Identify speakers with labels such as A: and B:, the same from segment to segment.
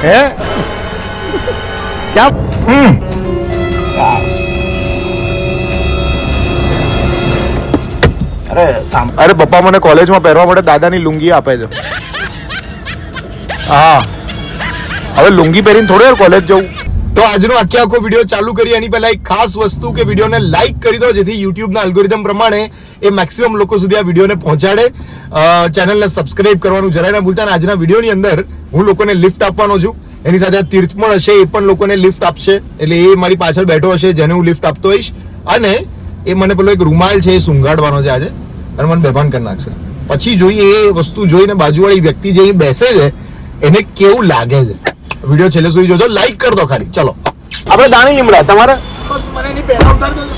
A: હે क्या અરે પપ્પા મને કોલેજમાં પહેરવા માટે દાદાની લુંગી આપે છે. હા હવે લુંગી પહેરીને થોડો યાર કોલેજ જવું. તો આજનો આખો વિડીયો ચાલુ કરી એની પહેલા એક ખાસ વસ્તુ કે વિડીયોને લાઈક કરી દો જેથી યુટ્યુબના અલ્ગોરિધમ પ્રમાણે એ મેક્સિમમ લોકો સુધી આ વિડીયોને પહોંચાડે. ચેનલને સબસ્ક્રાઇબ કરવાનું જરાય ના ભૂલતા. અને આજના વિડીયોની અંદર હું લોકોને લિફ્ટ આપવાનો છું. એની સાથે તીર્થ પણ હશે, એ પણ લોકોને લિફ્ટ આપશે. એટલે એ મારી પાછળ બેઠો હશે જેને હું લિફ્ટ આપતો હોઈશ. અને એ મને પેલો એક રૂમાલ છે એ સૂંઘાડવાનો છે આજે અને મને બેભાન કરી નાખશે. પછી જોઈએ એ વસ્તુ જોઈને બાજુવાળી વ્યક્તિ જે અહીં બેસે છે એને કેવું લાગે છે. વિડીયો છેલ્લે સુધી જોજો, લાઈક કર દો ખાલી. ચલો આપણે દાણી લીમડા તમારે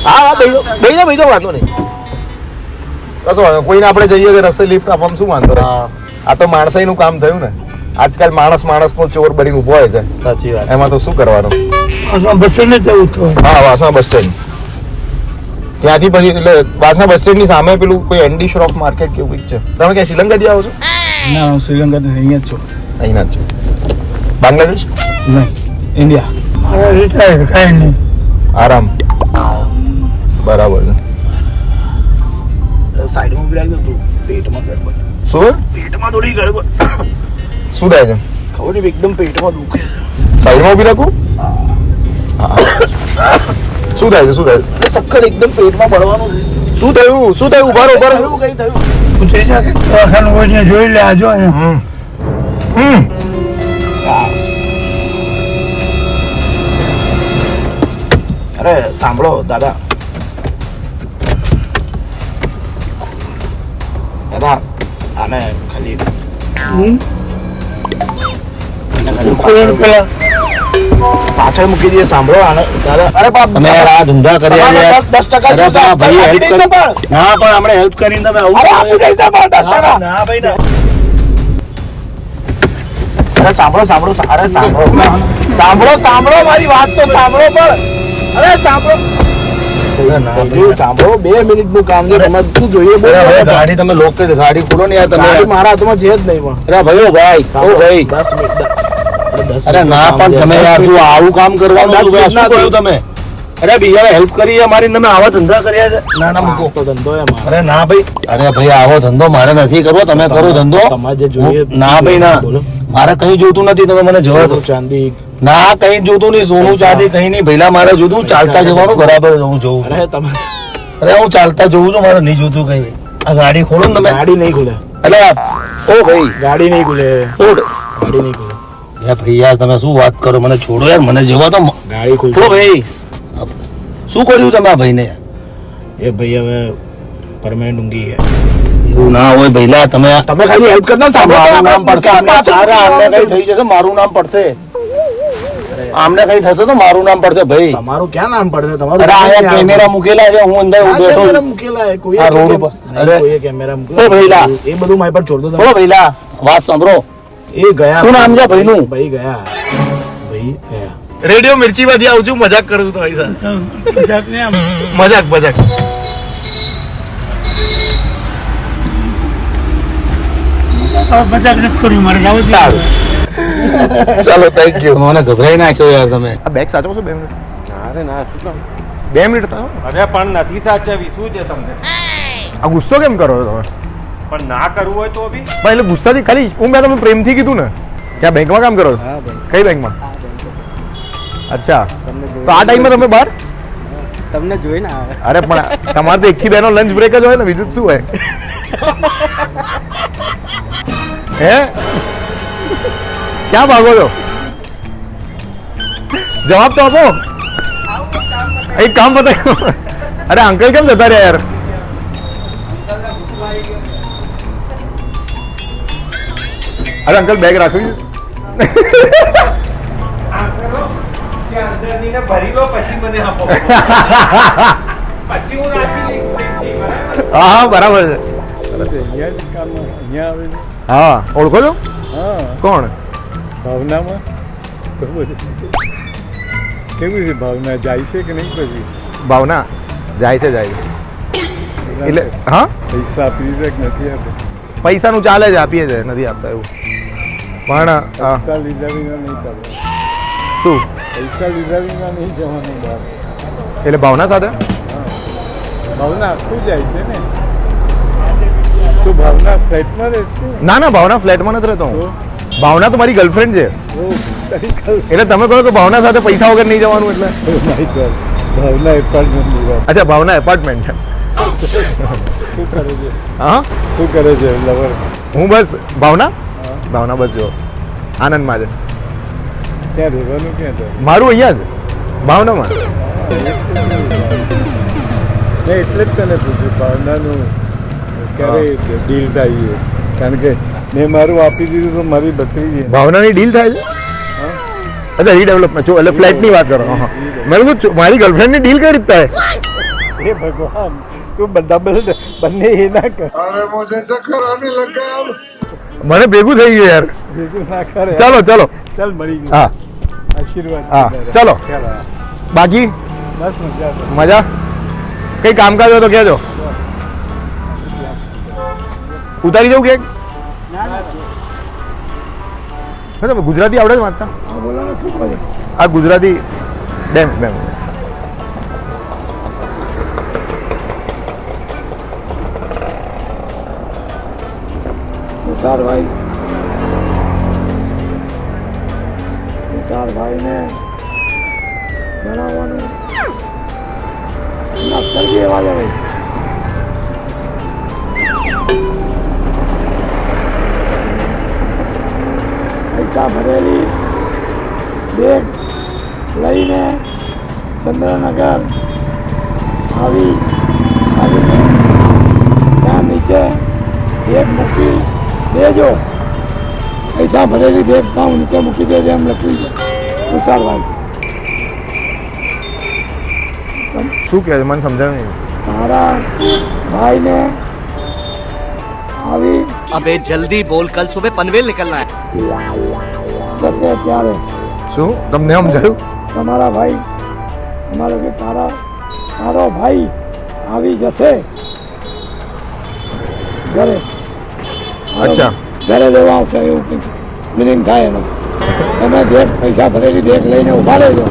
A: હા ભાઈ વાંધો નહીં, કશો વાંધો કોઈને આપણે જઈએ કે રસ્તે લિફ્ટ આપવામાં શું વાંધો રહે. આ તો માણસાઈનું કામ થયું ને. આજકાલ માણસનો ચોર બનીને ઉભો હોય છે. સાચી વાત. એમાં તો શું કરવાનું. બસ સ્ટેન્ડ હા વાસણા બસ સ્ટેન્ડ ત્યાંથી પછી એટલે વાસણા બસ સ્ટેન્ડ ની સામે પેલું કોઈ એન્ડી શ્રોફ માર્કેટ કેવું કંઈક છે. તમે ક્યાં શ્રીલંકાથી આવો છો?
B: ના હું શ્રીલંકાથી અહીંયા જ છું.
A: અહીંના જ છો? બાંગ્લાદેશ
B: નહીં, ઇન્ડિયા. મારા રિટાયર કાંઈ નહીં,
A: આરામ. બરાબર છે.
B: સાઈડમાં બી રાખજો તું. પેટમાં ગડબડ.
A: શું
B: પેટમાં થોડી ગડબડ.
A: શું થાય છે?
B: ખબર નહીં એકદમ પેટમાં દુખે.
A: સાઈડમાં ઉભી રાખું. શું થાય છે? શું થાય છે?
B: સખત એકદમ પેટમાં પડવાનું છે.
A: શું થયું? શું થયું? ઉભા રહો.
B: કઈ થયું? પૂછે છે કે દવાખાનું હોય ને જોઈ લે આજો અહીંયા.
A: અરે સાંભળો દાદા આને ખાલી પાછળ મૂકી દઈએ. સાંભળો આને દાદા. અરે બાપ
B: તમે આ ધંધા કર્યા
A: 10%
B: ભાઈ હેલ્પ કરી. ના પણ આપણે હેલ્પ કરીને તમે આવું ના ભાઈ ના.
A: અરે સાંભળો અરે સાંભળો મારી વાત તો સાંભળો. પણ અરે સાંભળો 2 મિનિટ નું કામ છે. તમે શું જોઈએ?
B: ગાડી તમે લોક કરી ગાડી ખોલો ને યાર. તમે
A: મારા હાથમાં છે જ નહીં. પણ
B: અરે ભાઈ
A: 10 મિનિટ.
B: અરે ના પણ તમે યાર શું આવું કામ કરવાનું શું કર્યું તમે? અરે બીજાને હેલ્પ કરી મારી તમે આવા ધંધા કર્યા છે? ના મૂકો
A: તો ધંધો.
B: અરે ના ભાઈ. અરે ભાઈ આવો ધંધો મારે નથી કરવો. તમે કરો ધંધો.
A: તમારે જે જોઈએ.
B: ના ભાઈ ના, મારે કઈ જોતું નથી. તમે મને જવા દો.
A: ચાંદી
B: ના કઈ જોતું નહીં. સોનું ચાંદી કઈ નહીં ભઈલા. મારે જોતું ચાલતા જવાનું બરાબર. હું જોઉં. અરે હું ચાલતા જોઉં છું. મારે નહીં જોતું કઈ. આ ગાડી ખોલો ને તમે.
A: ગાડી નહીં ખુલે.
B: એટલે ઓ ભાઈ
A: ગાડી નહીં ખુલે. ગાડી નહીં ખુલે.
B: ભાઈ યાર તમે શું વાત કરો? મને છોડો યાર. મને જવા તો.
A: ગાડી ખુલશે
B: ભાઈ. શું કર્યું તમે આ ભાઈને?
A: એ ભાઈ હવે પરમેનન્ટ ઊંઘી ગયા.
B: એવું ના હોય ભઈલા. તમે
A: ખાલી હેલ્પ કરતા.
B: મારું નામ પડશે. આમને કઈ થઈ જશે મારું નામ પડશે. આમને કઈ થશે તો મારું નામ પડશે ભાઈ.
A: તમારું ક્યાં નામ પડશે? તમારું
B: અરે આયા કેમેરા મૂકેલા છે. હું અંદર બેઠો છું.
A: મૂકેલા કોઈ
B: આ રોડ ઉપર. અરે
A: કોઈ કેમેરા મૂકેલા.
B: ઓ ભઈલા
A: એ બધું મારી પર છોડ દો તમે.
B: ઓ ભઈલા વાત સાંભળો.
A: એ ગયા.
B: શું નામ છે ભાઈનું?
A: ભાઈ ગયા. રેડિયો મિર્ચી માંથી આવું છું. મજાક કરું છું તમારી સાથે. મજાક
B: મજાક નથી કર્યું મારે.
A: સારું ચાલો થેન્ક યુ.
B: મને ગભરાઈ નાખ્યો યાર તમે.
A: આ બેગ સાચવો છો? 2 મિનિટ.
C: અરે ના શું કામ?
A: 2 મિનિટ થાવ.
C: અરે પણ નથી સાચવી. શું છે તમને?
A: આ ગુસ્સો કેમ કરો છો તમે?
C: પણ ના કરવું હોય તો બી
A: ભાઈ એટલે ગુસ્સાથી ખાલી હું મેં તમે પ્રેમથી કીધું ને કે આ બેંકમાં કામ કરો છો? કઈ બેંકમાં? અચ્છા તો આ ટાઈમમાં તમે બહાર?
B: તમને જોઈ ને.
A: અરે પણ તમારે તો 1 થી 2 નો લંચ બ્રેક જ હોય ને, બીજું શું હોય? હે ક્યાં ભાગો છો? જવાબ તો આપો. એક કામ બતાવ્યું. અરે અંકલ કેમ જતા રહ્યા યાર? અરે અંકલ બેગ રાખવી હા બરાબર છે. હા ઓળખો છો? કોણ?
D: ભાવનામાં કેવું છે? ભાવના જાય છે કે નહીં? પછી
A: ભાવના જાય છે એટલે હા
D: પૈસા આપી દે કે નથી આપે?
A: પૈસાનું ચાલે છે, આપીએ છે, નથી આપતા એવું. પણ
D: પૈસા લીધા વિના નહીં કરવાનું.
A: શું
D: પૈસા લીધા વિના નહીં જવાનું બહાર.
A: એટલે ભાવના સાથે
D: ભાવના આખું જાય છે ને. તું ભાવના ફ્લેટમાં રહે છે?
A: ના ના ભાવના ફ્લેટમાં નથી રહેતો હું. ભાવના તો મારી ગર્લફ્રેન્ડ છે. એટલે તમે કહો કે ભાવના સાથે પૈસા વગર નહીં જવાનું એટલે
D: ભાવના એપાર્ટમેન્ટ લીધા.
A: અચ્છા ભાવના એપાર્ટમેન્ટ છે.
D: શું કરે છે?
A: હા
D: શું કરે છે લવર?
A: હું બસ ભાવના બસ જો આનંદમાં છે.
D: ત્યાં રહેવાનું ક્યાં છે?
A: મારું અહીંયા જ ભાવનામાં.
D: મેં એટલે જ તને પૂછ્યું ભાવનાનું ક્યારે ડીલ થાય છે, કારણ કે મેં મારું આપી દીધું તો મારી બકરી છે.
A: ભાવનાની ડીલ થાય છે. અચ્છા રીડેવલપમેન્ટ જો એટલે ફ્લેટની વાત કરો. હા મેં કીધું મારી ગર્લફ્રેન્ડની ડીલ કઈ રીતે થાય?
D: હે ભગવાન, તું બંને એ ના કર.
A: મને ભેગું થઈ ગયું યાર.
D: ભેગું ના કરે.
A: ચાલો ચાલો
D: ચાલ મળી ગયું.
A: હા
D: આશીર્વાદ.
A: હા ચાલો. બાકી
D: બસ મજા.
A: મજા કઈ કામકાજ હોય તો કહેજો. ઉતારી જવું કે તમે ગુજરાતી આવડે છે વાંચતા? આ ગુજરાતી બેમ બેમ
E: ભાઈને જણાવવાનું નક્સલજી એવા જ પૈસા ભરેલી બેગ લઈને ચંદ્રનગર આવીને ત્યાં નીચે બેગ મૂકી દેજો. પૈસા ભરેલી બેગ ત્યાં નીચે મૂકી દેજો એમ લખ્યું છે તુષારભાઈ.
A: શું કહે છે મને સમજાય નહીં.
E: તારા ભાઈને આવી
F: अबे जल्दी बोल, कल सुबह पनवेल निकलना है.
E: જશે ત્યારે
A: શું તમને સમજાયું?
E: તમારા ભાઈ અમારો કે તારો ભાઈ આવી જશે ઘરે.
A: અચ્છા
E: ઘરે લેવા આવશે એવું કંઈક મિનિંગ થાય એનો. તમે બેગ પૈસા ભરેલી બેગ લઈને ઉભા રહેજો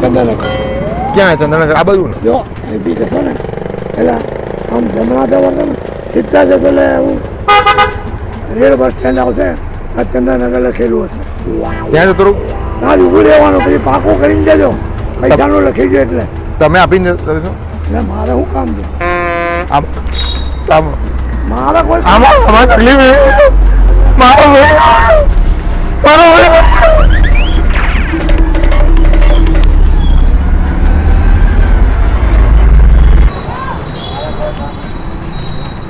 E: ચંદ્રનગર.
A: ક્યાં ચંદ્રનગર આ બાજુ ને?
E: જો એ બી જશો ને એટલે આમ જમણા જવાનું ને સીધા જશો એટલે એવું રેલ બસ સ્ટેન્ડ આવશે. આ ચંદ્રનગર લખેલું હશે.
A: ત્યાં જતો રહું.
E: ના ઊભું રહેવાનું પછી પાકું કરીને દેજો. પૈસાનું લખી દો એટલે
A: તમે આપીને જશો?
E: એટલે મારે શું કામ છે?
A: આમ આમ
E: મારે કોઈ
A: આમાં આમાં તકલીફ એ મારો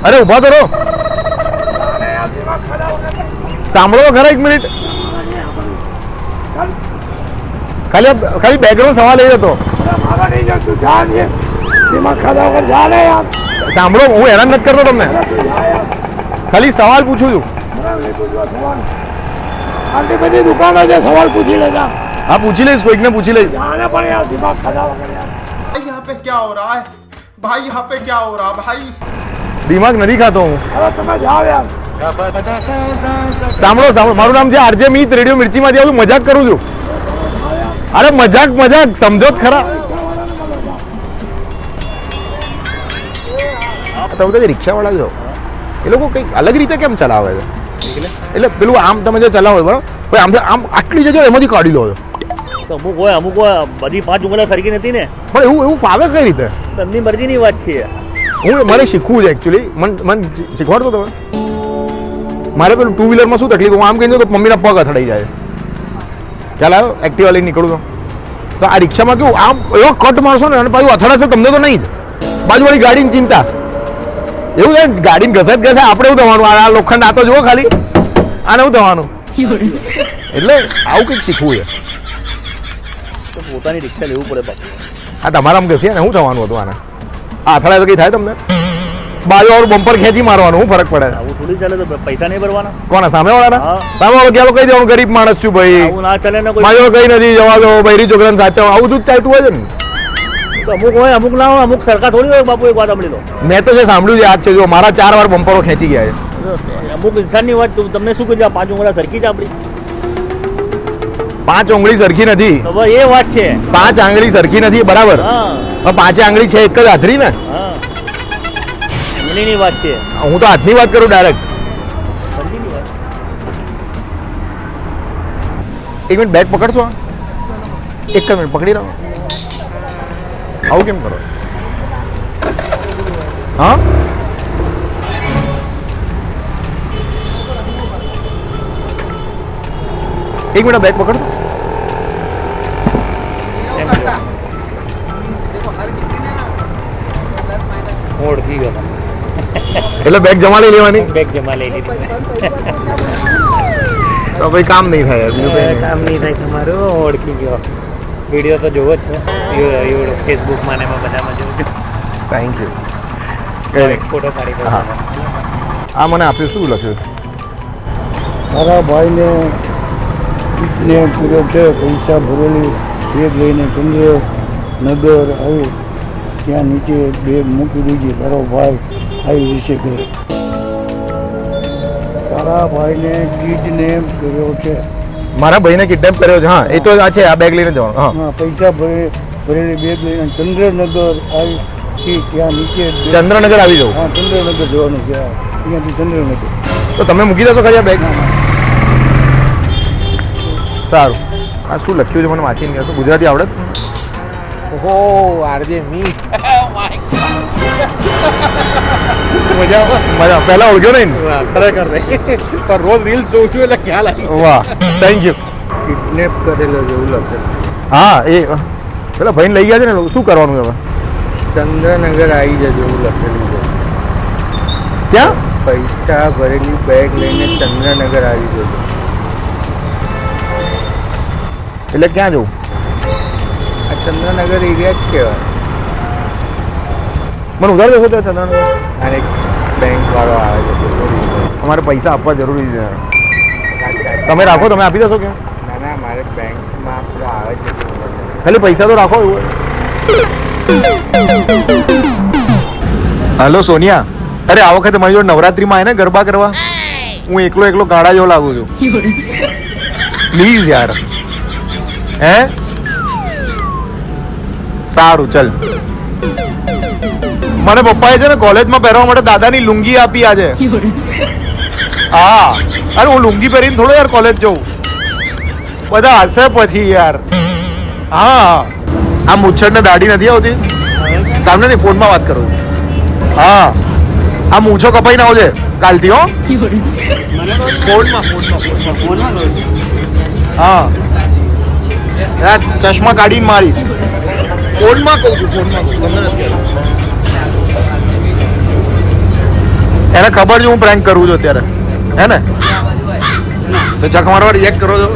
A: અરે ઉભા તો રહો. સાંભળો ખરા એક મિનિટ. ખાલી બેકગ્રાઉન્ડ સવાલ એ હતો.
E: મારા નહીં જતું જા ને દિમાગ ખાધા વગર જા ને યાર.
A: સાંભળો હું હેરાન નથી કરતો તમને. ખાલી સવાલ પૂછું છું.
E: આટલી બધી દુકાનો છે સવાલ પૂછી લેજા.
A: હા પૂછી લઈશ કોઈકને પૂછી લઈશ.
E: જાને પણ યાર દિમાગ ખાધા વગર યાર.
G: भाई यहाँ पे क्या हो रहा है भाई यहाँ पे क्या हो रहा भाई
A: દિમાગ નથી ખાતો હું.
E: હવે તમે જાઓ યાર.
A: સાંભળો મારું નામ છે આરજે મિત રેડિયો મિર્ચીમાંથી આવું મજાક કરું છું. અરે મજાક સમજો જ ખરા. તમે બધા રિક્ષાવાળા છો એ લોકો કંઈક અલગ રીતે કેમ ચલાવે છે? એટલે પેલું આમ તમે જે ચલાવો છો બરાબર પણ આમ આટલી જગ્યાએ એમાંથી કાઢી લો છો.
B: તો અમુક હોય બધી 5 ઉંગલા સરખી નથી ને.
A: પણ એવું ફાવે કઈ રીતે?
B: એમની મરજીની વાત છે.
A: મને શીખવું છે એકચ્યુઅલી. મને શીખવાડતો તમે. મારે પેલું 2 વ્હીલરમાં શું તકલીફ? હું આમ કહીને તો મમ્મીના પગ અથડાઈ જાય. ચાલ આવ્યો એક્ટિવા લઈને નીકળું તો આ રિક્ષામાં કેવું આમ એવો કટ મારશો ને અને પાછું અથડાશે તમને તો નહીં જ. બાજુવાળી ગાડીની ચિંતા. એવું છે ગાડીને ઘસે આપણે એવું થવાનું. આ લોખંડ આ તો જુઓ ખાલી આને એવું થવાનું. એટલે આવું કંઈક શીખવું છે.
B: તો પોતાની રિક્ષા લેવું પડે બાપુ.
A: આ તમારામાં ઘસીએ ને શું થવાનું હતું આને? આ અથડાય તો કંઈ થાય તમને? બાજુવાળું બમ્પર ખેંચી મારવાનું શું ફરક પડે?
B: આવું થોડી ચાલે તો પૈસા નહીં ભરવાના.
A: કોના સામેવાળાના?
B: હા.
A: સામેવાળો ક્યાં કહી દેવાનું ગરીબ માણસ છું ભાઈ,
B: આવું ના ચાલે ને કોઈ.
A: મારો કઈ નથી જવા દો, બૈરી છોકરાને સાચવ, આવું બધું જ ચાલતું હોય છે ને.
B: તો અમુક હોય અમુક ના હોય, અમુક સરખા થોડી હોય બાપુ. એક વાત સાંભળી લો.
A: મેં તો જે સાંભળ્યું છે આજ છે જો મારા 4 વાર બમ્પરો ખેંચી ગયા છે.
B: અમુક ઇન્સાનની વાત તમને શું કીધું? આ 5 ઉંગલા સરખી જ આપણી.
A: પાંચ ઉંગળી સરખી નથી.
B: એ વાત છે.
A: પાંચ આંગળી સરખી નથી બરાબર. પણ પાંચે આંગળી છે એક જ હાથરી ને.
B: આંગળીની વાત છે.
A: હું તો હાથની વાત કરું ડાયરેક્ટ. એક મિનિટ બેગ પકડશો. એક જ મિનિટ પકડી રહો. આવું કેમ કરો? હા એક મિનિટ બેગ પકડશો.
B: ઓળખી ગયો.
A: એટલે બેગ જમા લઈ લેવાની.
B: બેગ જમા લઈ લીધી.
A: તો ભાઈ કામ નહીં થાય યાર. બીજું કંઈ નહીં.
B: કામ નહીં થાય તમારું. ઓળખી ગયો. વિડીયો તો જોવો જ છો ફેસબુકમાં ને એમાં બધામાં જોવો છો.
A: Thank you.
B: એક ફોટો પાડી દો.
A: હા. આ મને આપ્યું શું લખ્યું?
D: મારા ભાઈને ને પૂરો છે પૈસા ભરેલી બેગ લઈને ચંદ્રનગર આવી ત્યાં નીચે બેગ મૂકી દીધી. તારો ભાઈ આવી વિશે ઘરે તારા ભાઈને કિડનેપ કર્યો છે.
A: મારા ભાઈને કિડનેપ કર્યો છે. હા એ તો આ છે. આ બેગ લઈને જવાનું. હા
D: હા પૈસા ભરેલી બેગ લઈને ચંદ્રનગર આવી ત્યાં નીચે
A: ચંદ્રનગર આવી જવું.
D: હા ચંદ્રનગર જવાનું છે. અહીંયાથી ચંદ્રનગર.
A: તો તમે મૂકી દેશો ખરી આ બેગ? સારું. આ શું લખ્યું છે મને વાંચીને કહેશો? ગુજરાતી આવડે?
B: ઓહો આરજે મી. મજા
A: મજા. પહેલા ઓળખ્યો નહીં ને?
B: ખરેખર પણ રોજ રીલ્સ જોઉં છું એટલે ખ્યાલ આવી.
A: વાહ થેન્ક યુ.
D: કિડનેપ કરેલો જેવું લખે.
A: હા એ પેલા ભાઈને લઈ ગયા છે ને. શું કરવાનું હવે?
D: ચંદ્રનગર આવી જજો એવું લખેલું છે.
A: ક્યાં?
D: પૈસા ભરેલી બેગ લઈને ચંદ્રનગર આવી જજો.
A: એટલે ક્યાં જવું?
D: આ ચંદ્રનગર એરિયા જ કહેવાય.
A: મને ઉધાર દેશો ત્યાં ચંદ્રનગર?
D: અને બેંક વાળો આવે છે.
A: અમારે પૈસા આપવા જરૂરી છે. તમે રાખો. તમે આપી દેશો કે?
D: ના ના મારે બેંકમાં આપણો આવે છે.
A: ખાલી પૈસા તો રાખો એવું. હેલો સોનિયા. અરે આ વખતે મારી જોડે નવરાત્રીમાં આવે ને ગરબા કરવા. હું એકલો ગાડા જેવો લાગુ છું. પ્લીઝ યાર. હે સારું ચલ. મને પપ્પાએ છે ને કોલેજમાં પહેરવા માટે દાદાની લુંગી આપી આજે. હા અરે હું લુંગી પહેરીને થોડો યાર કોલેજ જઉં. બધા હશે પછી યાર. હા આ મૂછડ ને દાઢી નથી આવતી તમને નહીં ફોનમાં વાત કરું. હા આ મૂછો કપાઈ ના આવજે કાલથી. હો ફોનમાં. હા યાર ચશ્મા કાઢીને મારીશ. ફોનમાં કહું છું. ફોનમાં કહું તમને નથી કહેતો. એને ખબર છે હું પ્રેન્ક કરું છું અત્યારે. હે ને તો ચક મારવા રિએક્ટ કરો છો.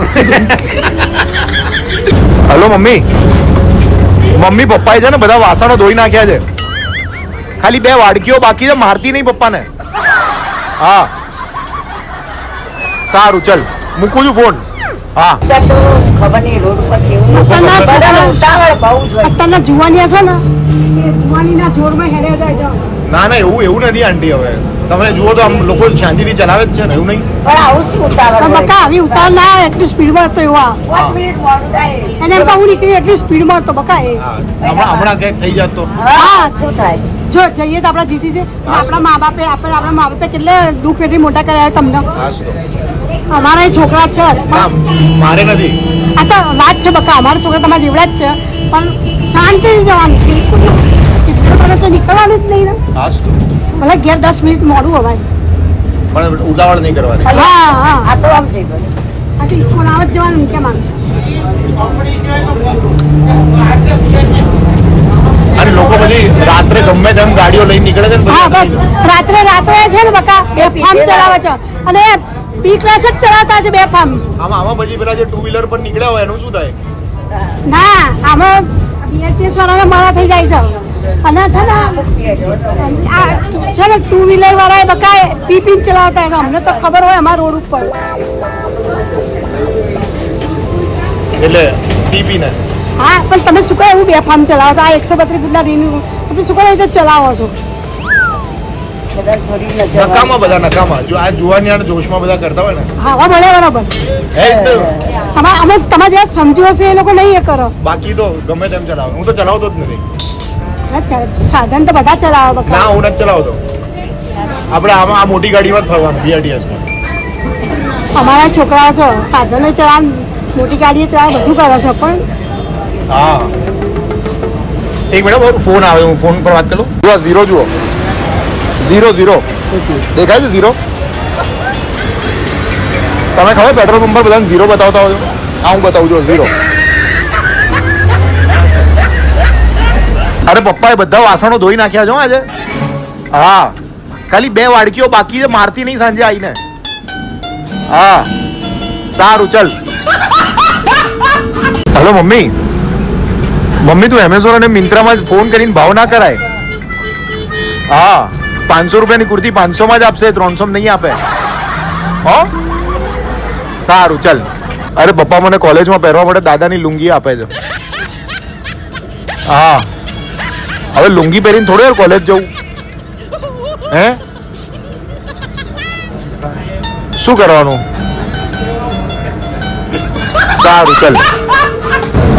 A: Hello mummy. મમ્મી પપ્પાએ છે ને બધા વાસણો ધોઈ નાખ્યા છે. ખાલી 2 વાડકીઓ બાકી છે. મારતી નહીં પપ્પાને. હા સારું ચલ મૂકું છું ફોન. હા
E: અત્યારના જુવાનિયા છે ને એ જુવાનીના જોરમાં હેડ્યા જાય છે.
A: ના ના એવું નથી આંટી. હવે તમે જુઓ તો આમ લોકો શાંતિથી ચલાવે જ છે ને. એવું નહીં.
E: પણ બકા આવી ઉતાર ના આવે એટલી સ્પીડમાં હતો એવા. એને એમ કહું નીકળી એટલી સ્પીડમાં હતો બકા એ.
A: હા, હમણાં કંઈક થઈ જાત તો.
E: હા શું થાય જો જઈએ તો આપણા જીતી છે. આપણા મા બાપે કેટલે દુઃખ વેઠી મોટા કર્યા તમને. અમારા છોકરા છે
A: ના મારે નથી.
E: આ તો વાત છે બકા. અમારા છોકરા તમારા જેવડા જ છે પણ શાંતિથી જવાનું. ચિત્રપણે તો નીકળવાનું જ નહીં ને.
A: હાસ તો
E: ભલે ઘેર 10 મિનિટ મોડું હવાય.
A: પણ ઉતાવળ નહીં કરવાની.
E: હા હા આ તો આમ જઈ બસ. આ તો ઈસ્કોન આવે જ જવાનું કેમ આમ.
A: અને લોકો પછી રાત્રે ગમે તેમ ગાડીઓ લઈને નીકળે છે ને.
E: હા બસ રાત્રે છે ને બકા બેફામ ચલાવે છે અને બી ક્લાસ જ ચલાવતા છે બેફામ.
A: આમાં પછી પેલા જે 2 વ્હીલર પર નીકળ્યા હોય એનું શું થાય?
E: ના આમાં બીએસએસ વાળાને મારા થઈ જાય છે. અને છે ને આ છે ને 2 વ્હીલર વાળા બકા પી ચલાવતા છે. અમને તો ખબર હોય અમારા રોડ ઉપર.
A: એટલે પીપી ને.
E: હા પણ તમે શું કહો એવું બેફામ ચલાવો છો? આ 132 ફૂટના રીનું તમે શું કહો રીતે ચલાવો છો?
A: નકામા બધા નકામા જો આ જુવાનિયા જોશમાં બધા કરતા હોય ને
E: હા મળે બરાબર
A: એકદમ.
E: અમે તમારે જે સમજો હશે એ લોકો નહીં એ કરો
A: બાકી તો ગમે તેમ ચલાવો હું તો ચલાવતો જ નથી
E: સાધન તો બધા ચલાવો
A: ના
E: બકા
A: હું નથી ચલાવતો આપણે આમાં આ મોટી ગાડીમાં જ ફરવાનું BRTS માં
E: અમારા છોકરાઓ છો સાધનો ચલાવ મોટી ગાડીએ ચલાવ બધું કરે છે પણ
A: હા એક મિનિટ ફોન આવે હું ફોન પર વાત કરું જુઓ ઝીરો જુઓ ઝીરો દેખાય છે ઝીરો તમે ખબર પેટ્રોલ પંપ પર બધાને ઝીરો બતાવતા હોય હા હું બતાવું છું ઝીરો અરે પપ્પાએ બધા વાસણો ધોઈ નાખ્યા છો આજે હા ખાલી 2 વાડકીઓ બાકી છે મારતી નહીં સાંજે આવીને હા સારું ચલ હેલો મમ્મી તું એમેઝોન અને મિંત્રામાં ફોન કરીને ભાવ ના કરાય હા 500 રૂપિયાની કુર્તી 500 માં જ આપશે 300 નહીં આપે હો સારું ચલ અરે પપ્પા મને કોલેજમાં પહેરવા માટે દાદાની લુંગી આપે છે હા હવે લુંગી પહેરીને થોડી વાર કોલેજ જવું હે શું કરવાનું સારું ચલ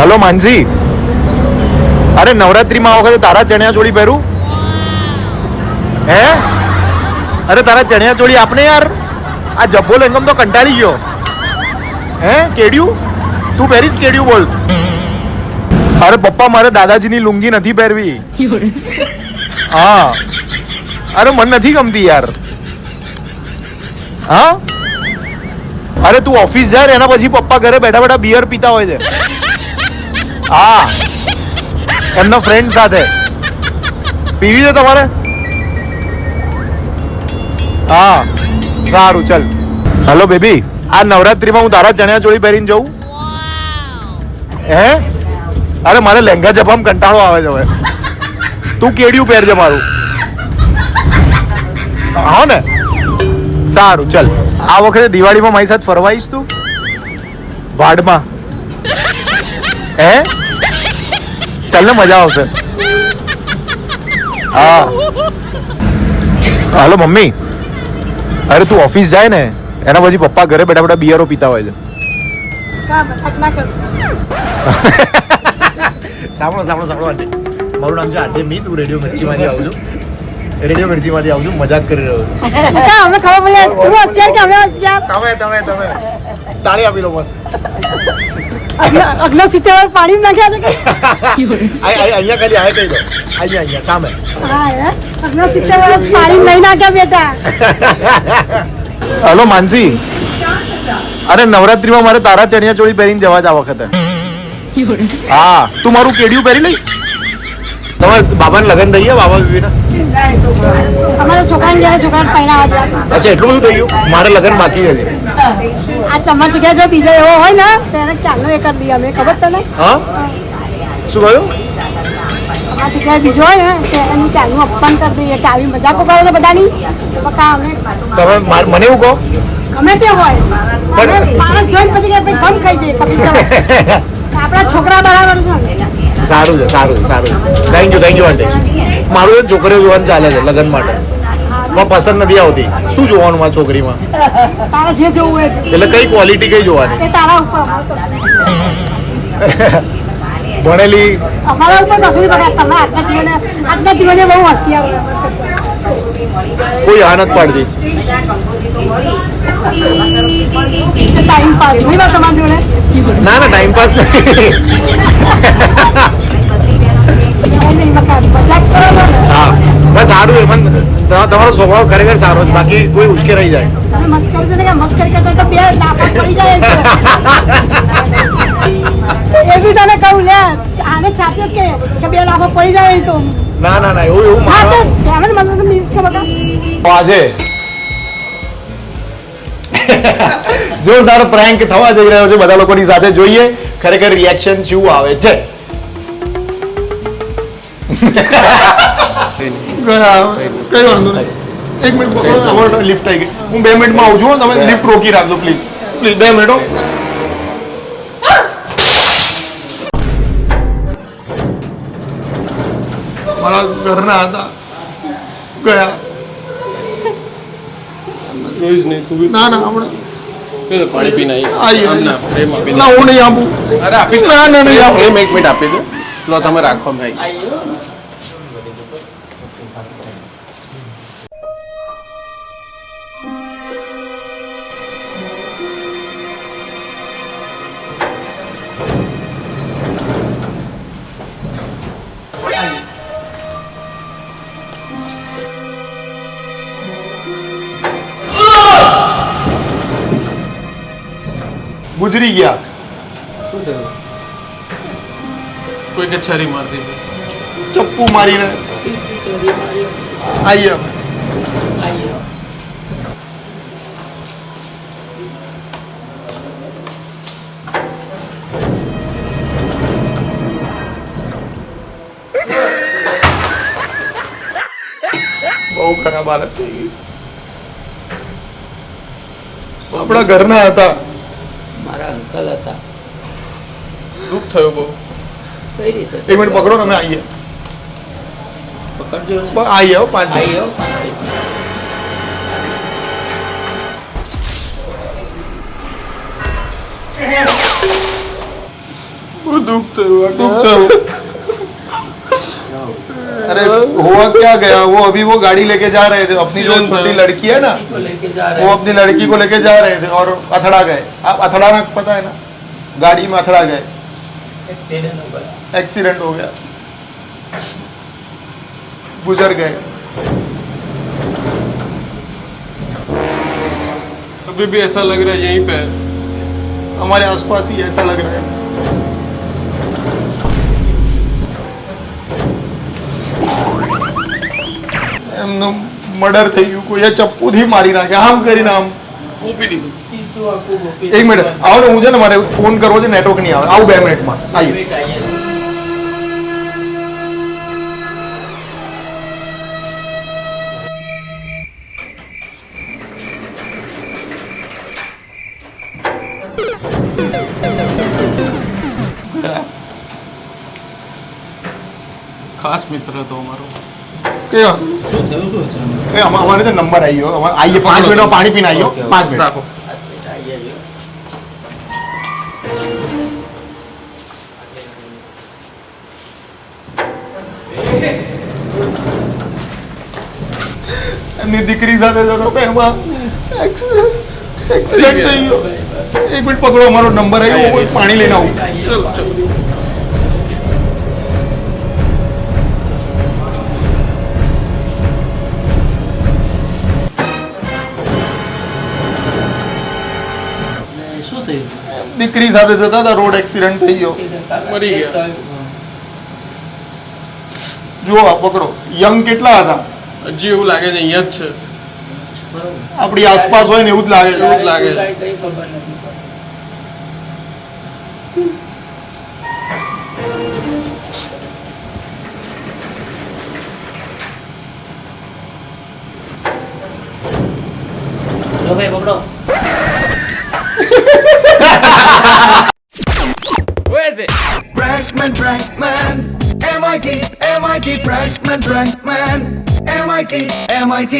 A: હલો માનસી અરે નવરાત્રીમાં આ વખતે તારા ચણિયા ચોળી પહેરું હે અરે તારા ચણિયા ચોળી આપને યાર આ જબ્બો લંગમ તો કંટાળી ગયો હે કેડિયું તું પહેરીશ કેડિયું બોલ અરે પપ્પા મારે દાદાજીની લુંગી નથી પહેરવી હા અરે મને નથી ગમતી યાર હા અરે તું ઓફિસ જાય એના પછી પપ્પા ઘરે બેઠા બેઠા બિયર પીતા હોય છે હા એમના ફ્રેન્ડ સાથે પીવી છે તમારે હા સારું ચલ હેલો બેબી આ નવરાત્રીમાં હું તારા ચણિયા ચોળી પહેરીને જઉં હે અરે મારે લહેંગા જપામાં કંટાળો આવે છે હવે તું કેડિયું પહેરજે મારું હા ને સારું ચલ આ વખતે દિવાળીમાં મારી સાથે ફરવા આવીશ તું વાડમાં હે ચાલ ને મજા આવશે હા હાલો મમ્મી અરે તું ઓફિસ જાય ને એના પછી પપ્પા ઘરે બેઠા બેઠા બિયરો પીતા હોય છે સાંભળો આંટી મારું નામ છે આજે મી તું રેડિયો મિર્ચીમાંથી આવું છું રેડિયો મિર્ચીમાંથી આવું છું મજાક કરી રહ્યો છું
E: અમને ખબર પડે તું હોશિયાર કે અમે હોશિયાર
A: તમે તાળી આપી દો બસ
E: અગ્ન સિત્તેર પાણી નાખ્યા છે કે
A: અહીંયા ખાલી આ કહી દો અહીંયા સામે
E: હા અગ્ન સિત્તેર પાણી નહીં નાખ્યા બેટા
A: હલો માનસી અરે નવરાત્રીમાં મારે તારા ચણિયા ચોળી પહેરીને જવા જ આ વખતે હા તું મારું કેડિયું પહેરી લઈશ તમારે બાબાને લગ્ન થઈ ગયા બાબા બીબીના
E: અમારા છોકરાને જ્યારે છોકરાને પહેરાવા
A: અચ્છા એટલું બધું થઈ ગયું મારે લગ્ન બાકી છે
E: આ તમારી જગ્યાએ જો બીજો એવો હોય ને તેને ચાલનો એ કરી દઈએ અમે ખબર તને
A: હા શું કહ્યું
E: અમારી જગ્યાએ બીજો હોય ને તો એનું ચાલનું અપમાન કરી દઈએ કે આવી મજાકો કરો તો બધાની બકા અમે
A: તમે મને એવું કહો
E: ગમે તે હોય માણસ જોઈને પછી કે ગમ ખાઈ જઈએ કપી જવાય આપણા છોકરા બરાબર છે
A: સારું છે થેન્ક યુ આંટી મારું એક છોકરીઓ જોવાનું ચાલે છે લગ્ન માટે મને પસંદ નથી આવતી શું જોવાનું મારા છોકરીમાં
E: તારે જે જોવું હોય
A: એટલે કઈ ક્વોલિટી કઈ જોવાની
E: એ તારા ઉપર
A: ભણેલી
E: અમારા ઉપર કશું નહીં બગા તમે આજના જીવને બહુ હોશિયાર
A: કોઈ હા નથી પાડતી
E: ટાઈમ પાસ નહીં બસ તમારી જોડે
A: ના ટાઈમ પાસ નહીં
E: મજાક કરો ને
A: હા બસ સારું એ મને તમારો સ્વભાવ ખરેખર સારો છે બાકી કોઈ ઉશ્કેરાઈ જાય
E: તમે મસ્કરી છે ને કે મસ્કરી કરતા તો બે લાફા પડી જાય એ બી તને કહું લે આને છાપ્યો કે બે લાફા પડી જાય તો
A: ના એવું
E: હા તો
A: માનવા
E: એમ મને મિસ કે બકા
A: આજે જોરદાર પ્રેન્ક થવા જઈ રહ્યો છે બધા લોકોની સાથે જોઈએ ખરેખર રિએક્શન શું આવે છે કઈ વાંધો નહીં 1 મિનિટ પકડો અમારો લિફ્ટ આવી ગઈ હું 2 મિનિટમાં આવું છું તમે લિફ્ટ રોકી રાખજો પ્લીઝ 2 મિનિટ મારા ઘરના હતા ગયા
H: રોઈશ નહીં તું બી
A: ના ના આપણે
H: પાણી પીને
A: આઈએ.
H: ના પ્રેમ આપી દે
A: ના હું નહીં આપું.
H: અરે આપી દે
A: ના ના નહીં આપું.
H: પ્રેમ 1 મિનિટ આપી દો લો તમે રાખો મેગી
A: ગુજરી ગયા.
B: શું થયું?
H: કોઈ કે છરી માર દીધી
A: ચપ્પુ મારીને આઈએ અમે. બહુ ખરાબ હાલત થઈ ગઈ. આપણા ઘરના હતા.
B: મારા અંકલ હતા.
H: દુઃખ થયું બહુ
B: કઈ રીતે?
A: એક મિનિટ પકડો ને અમે આવીએ.
B: પકડજો ને.
A: આવીએ હો 5 મિનિટ.
B: આઈ આવો.
H: બહુ દુઃખ થયું
A: दुख तो अरे हुआ क्या गया वो अभी वो गाड़ी लेके जा रहे थे अपनी जो छोटी लड़की है ना
B: लेके जा
A: वो अपनी लड़की को लेके जा रहे थे और अथड़ा गए आप अथड़ाना पता है ना गाड़ी में अथड़ा गए एक्सीडेंट हो गया गुजर गए
H: अभी भी ऐसा लग रहा है यहीं पे
A: हमारे आसपास ही ऐसा लग रहा है એમનું મર્ડર થઈ ગયું કોઈએ ચપ્પુથી મારી નાખ્યા આમ કરીને આમ
H: ઊભી દીધું
A: એક મિનિટ આવો ને હું છે ને મારે ફોન કરવો છે નેટવર્ક નહીં આવે આવું 2 મિનિટમાં આવીએ
H: ખાસ મિત્ર હતો અમારો
A: કેવા
B: શું થયું શું છે?
A: અમારે તો નંબર આવી ગયો આવીએ 5 મિનિટમાં પાણી પીને આવીએ 5 મિનિટ
H: રાખો
A: એમની દીકરી સાથે જતો હતો એમાં એક્સિડન્ટ થઈ ગયો એક મિનિટ પકડો અમારો નંબર આવ્યો હું પાણી લઈને આવું
H: ચલો ચલો
B: શું થયું?
A: દીકરી સાથે જતા હતા રોડ એક્સિડન્ટ થઈ ગયો
H: મરી ગયા.
A: જુઓ આ પકડો યંગ કેટલા હતા
H: હજી એવું લાગે છે અહીંયા જ છે
A: આપણી આસપાસ હોય ને એવું જ લાગે છે
H: એવું જ લાગે છે
B: કઈ ખબર નથી. લો ભાઈ પકડો.
F: Prankman, Prankman, MIT, MIT, Prankman, Prankman, MIT, MIT.